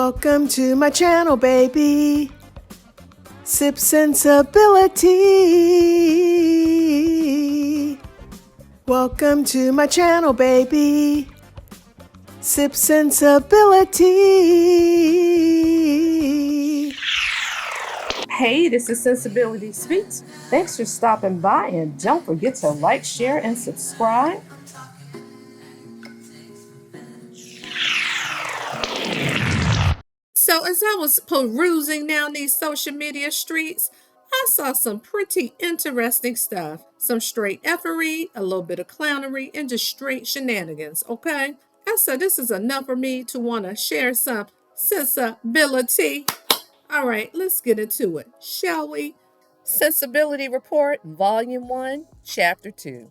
Welcome to my channel, baby. Sip Sensibility. Welcome to my channel, baby. Sip Sensibility. Hey, this is Sensibility Speaks. Thanks for stopping by, and don't forget to like, share, and subscribe. So as I was perusing down these social media streets, I saw some pretty interesting stuff. Some straight effery, a little bit of clownery, and just straight shenanigans, okay? I said this is enough for me to want to share some sensibility. All right, let's get into it, shall we? Sensibility Report, Volume 1, Chapter 2.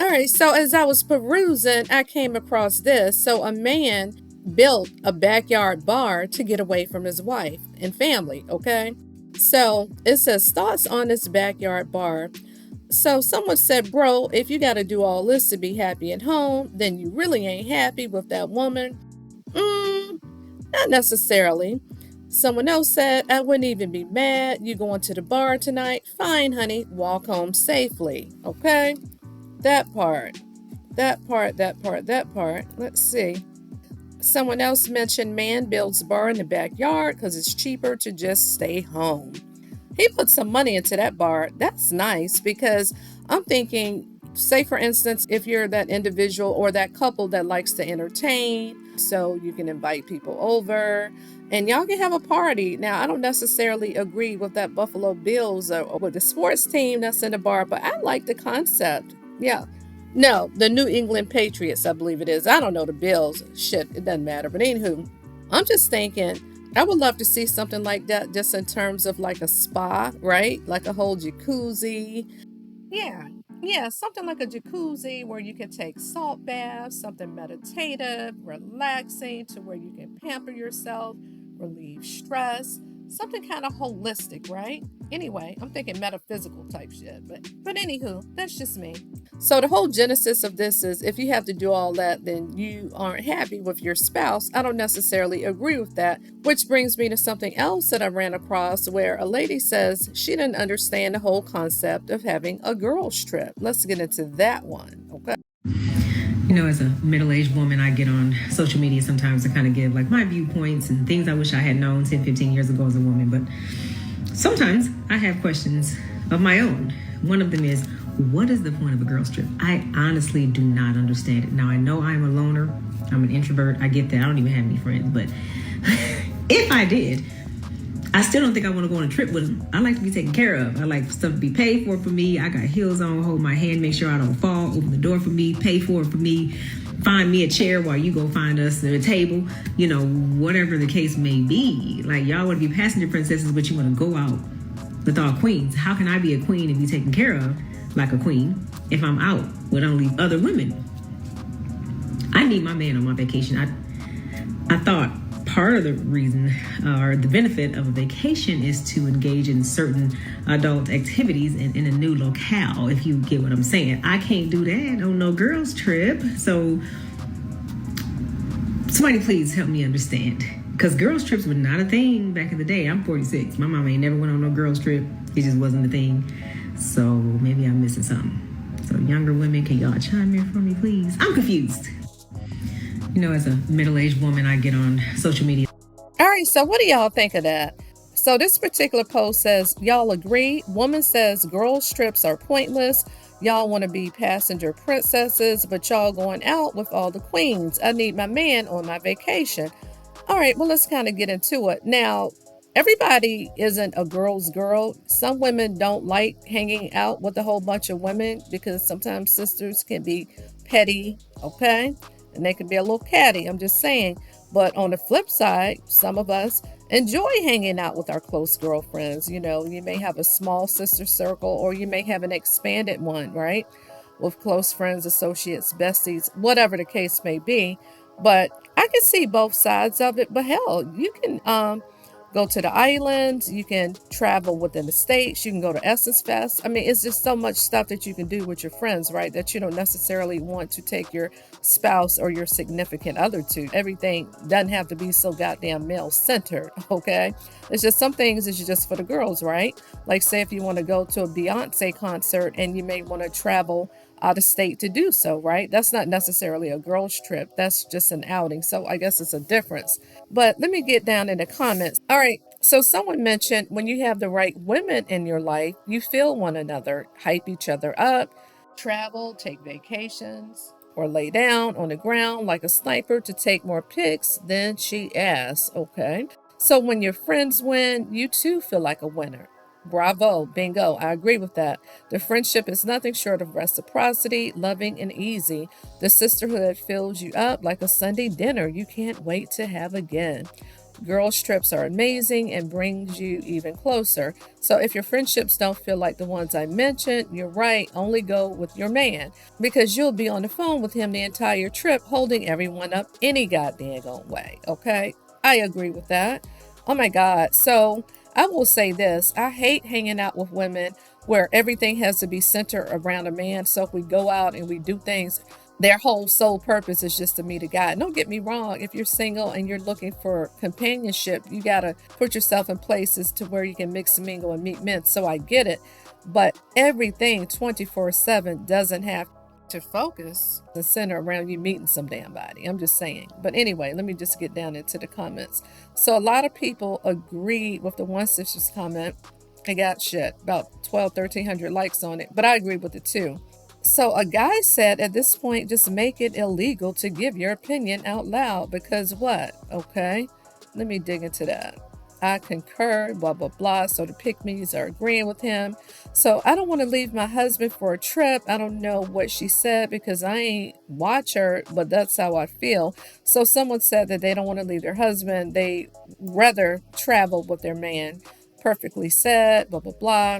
All right, so as I was perusing, I came across this. So a man built a backyard bar to get away from his wife and family, okay? So it says thoughts on this backyard bar. So someone said, bro, if you got to do all this to be happy at home, then you really ain't happy with that woman. Not necessarily. Someone else said, I wouldn't even be mad. You going to the bar tonight? Fine, honey. Walk home safely, okay? That part. Let's see. Someone else mentioned man builds a bar in the backyard because it's cheaper to just stay home. He put some money into that bar. That's nice, because I'm thinking, say for instance, if you're that individual or that couple that likes to entertain, so you can invite people over and y'all can have a party. Now, I don't necessarily agree with that Buffalo Bills or with the sports team that's in the bar, but I like the concept. Yeah. No, the New England Patriots, I believe it is. I don't know the Bills. Shit, it doesn't matter. But anywho, I'm just thinking, I would love to see something like that just in terms of like a spa, right? Like a whole jacuzzi. Yeah, something like a jacuzzi where you can take salt baths, something meditative, relaxing, to where you can pamper yourself, relieve stress, something kind of holistic, right? Anyway, I'm thinking metaphysical type shit, but anywho, that's just me. So the whole genesis of this is, if you have to do all that, then you aren't happy with your spouse. I don't necessarily agree with that, which brings me to something else that I ran across where a lady says she didn't understand the whole concept of having a girls trip. Let's get into that one, okay? You know, as a middle-aged woman, I get on social media sometimes to kind of give like my viewpoints and things I wish I had known 10, 15 years ago as a woman. But sometimes I have questions of my own. One of them is, what is the point of a girls trip? I honestly do not understand it. Now, I know I'm a loner. I'm an introvert. I get that. I don't even have any friends. But if I did, I still don't think I want to go on a trip with them. I like to be taken care of. I like stuff to be paid for me. I got heels on, hold my hand, make sure I don't fall, open the door for me, pay for it for me, find me a chair while you go find us a table, you know, whatever the case may be. Like, y'all want to be passenger princesses, but you want to go out with all queens. How can I be a queen and be taken care of like a queen if I'm out with only other women? I need my man on my vacation. I thought part of the reason or the benefit of a vacation is to engage in certain adult activities in a new locale, if you get what I'm saying. I can't do that on no girls trip. So somebody please help me understand, because girls trips were not a thing back in the day. I'm 46. My mama ain't never went on no girls trip. It just wasn't a thing. So maybe I'm missing something. So younger women, can y'all chime in for me, please? I'm confused. You know, as a middle-aged woman, I get on social media. All right, so what do y'all think of that? So this particular post says, y'all agree? Woman says girls trips are pointless. Y'all want to be passenger princesses, but y'all going out with all the queens. I need my man on my vacation. All right, well, let's kind of get into it. Now, everybody isn't a girl's girl. Some women don't like hanging out with a whole bunch of women because sometimes sisters can be petty, okay? And they can be a little catty, I'm just saying. But on the flip side, some of us enjoy hanging out with our close girlfriends. You know, you may have a small sister circle, or you may have an expanded one, right? With close friends, associates, besties, whatever the case may be. But I can see both sides of it. But hell, you can go to the islands, you can travel within the states, you can go to Essence Fest. I mean, it's just so much stuff that you can do with your friends, right? That you don't necessarily want to take your spouse or your significant other to. Everything doesn't have to be so goddamn male centered, okay? It's just some things is just for the girls, right? Like, say if you want to go to a Beyonce concert and you may want to travel out of state to do so, right? That's not necessarily a girl's trip. That's just an outing. So I guess it's a difference. But let me get down in the comments. All right. So someone mentioned when you have the right women in your life, you feel one another, hype each other up, travel, take vacations, or lay down on the ground like a sniper to take more pics than she asked. Okay. So when your friends win, you too feel like a winner. Bravo, bingo, I agree with that. The friendship is nothing short of reciprocity, loving, and easy. The sisterhood fills you up like a Sunday dinner you can't wait to have again. Girls' trips are amazing and brings you even closer. So if your friendships don't feel like the ones I mentioned, you're right, only go with your man because you'll be on the phone with him the entire trip holding everyone up any goddamn way, okay? I agree with that. Oh my God. So I will say this. I hate hanging out with women where everything has to be centered around a man. So if we go out and we do things, their whole sole purpose is just to meet a guy. Don't get me wrong. If you're single and you're looking for companionship, you got to put yourself in places to where you can mix and mingle and meet men. So I get it. But everything 24/7 doesn't have to focus and center around you meeting some damn body. I'm just saying. But anyway, let me just get down into the comments. So a lot of people agreed with the one sister's comment. It got shit, about 1,300 likes on it. But I agree with it too. So a guy said at this point, just make it illegal to give your opinion out loud because what? Okay, let me dig into that. I concur, blah, blah, blah. So the pick-me's are agreeing with him. So I don't want to leave my husband for a trip. I don't know what she said because I ain't watch her, but that's how I feel. So someone said that they don't want to leave their husband. They rather travel with their man. Perfectly said, blah, blah, blah.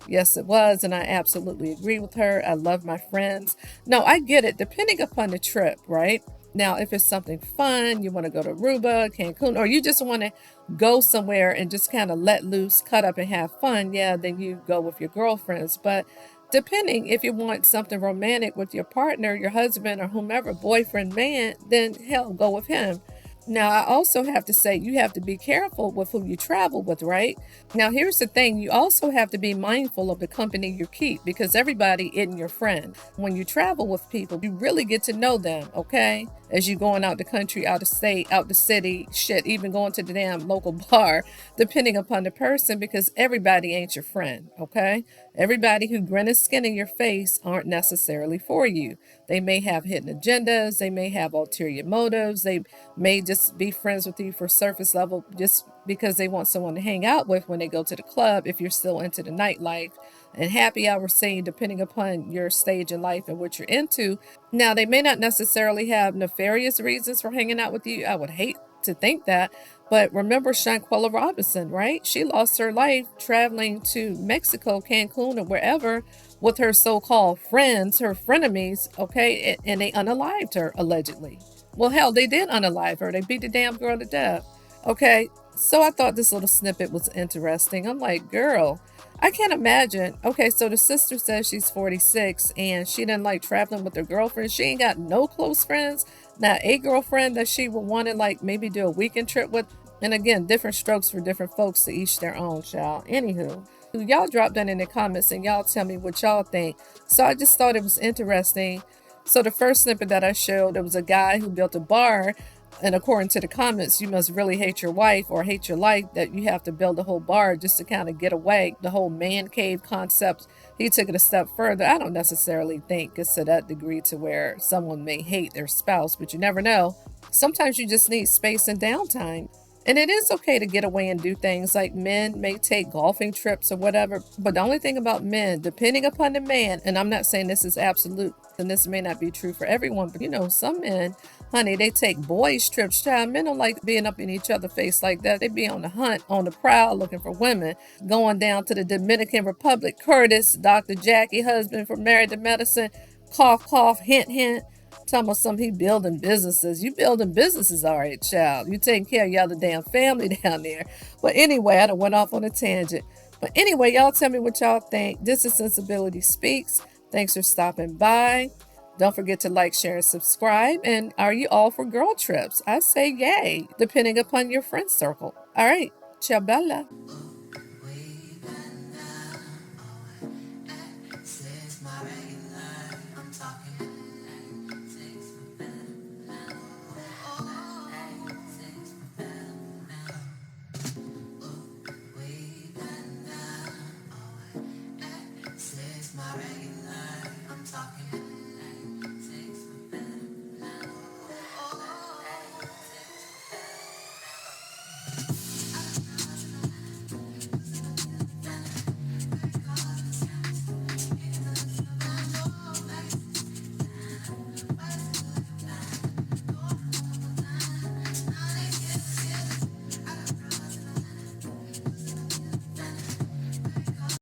Yes, it was, and I absolutely agree with her. I love my friends. No, I get it, depending upon the trip, right? Now, if it's something fun, you want to go to Aruba, Cancun, or you just want to go somewhere and just kind of let loose, cut up, and have fun, yeah, then you go with your girlfriends. But depending if you want something romantic with your partner, your husband, or whomever, boyfriend, man, then hell, go with him. Now, I also have to say you have to be careful with who you travel with, right? Now, here's the thing. You also have to be mindful of the company you keep because everybody isn't your friend. When you travel with people, you really get to know them, okay? As you going out the country, out of state, out the city, shit, even going to the damn local bar, depending upon the person because everybody ain't your friend, okay? Everybody who grin and skin in your face aren't necessarily for you. They may have hidden agendas. They may have ulterior motives. They may just be friends with you for surface level just because they want someone to hang out with when they go to the club if you're still into the nightlife and happy hour scene depending upon your stage in life and what you're into. Now, they may not necessarily have nefarious reasons for hanging out with you. I would hate to think that. But remember Shanquella Robinson, right? She lost her life traveling to Mexico, Cancun, or wherever with her so-called friends, her frenemies, okay? And they unalived her, allegedly. Well, hell, they did unalive her. They beat the damn girl to death. Okay, so I thought this little snippet was interesting. I'm like, girl, I can't imagine. Okay, so the sister says she's 46 and she didn't like traveling with her girlfriend. She ain't got no close friends. Not a girlfriend that she would want to like maybe do a weekend trip with. And again, different strokes for different folks, to each their own, child. Anywho, y'all drop that in the comments and y'all tell me what y'all think. So I just thought it was interesting. So the first snippet that I showed, there was a guy who built a bar. And according to the comments, you must really hate your wife or hate your life that you have to build a whole bar just to kind of get away. The whole man cave concept, he took it a step further. I don't necessarily think it's to that degree to where someone may hate their spouse, but you never know. Sometimes you just need space and downtime. And it is okay to get away and do things like men may take golfing trips or whatever. But the only thing about men, depending upon the man, and I'm not saying this is absolute, and this may not be true for everyone, but you know, some men, honey, they take boys trips. Child, men don't like being up in each other's face like that. They be on the hunt, on the prowl, looking for women. Going down to the Dominican Republic, Curtis, Dr. Jackie, husband from Married to Medicine, cough, cough, hint, hint. Talking about some he building businesses. You building businesses, all right, child. You taking care of y'all the damn family down there. But anyway, I done went off on a tangent. But anyway, y'all tell me what y'all think. This is Sensibility Speaks. Thanks for stopping by. Don't forget to like, share, and subscribe. And are you all for girl trips? I say yay, depending upon your friend circle. All right, ciao bella.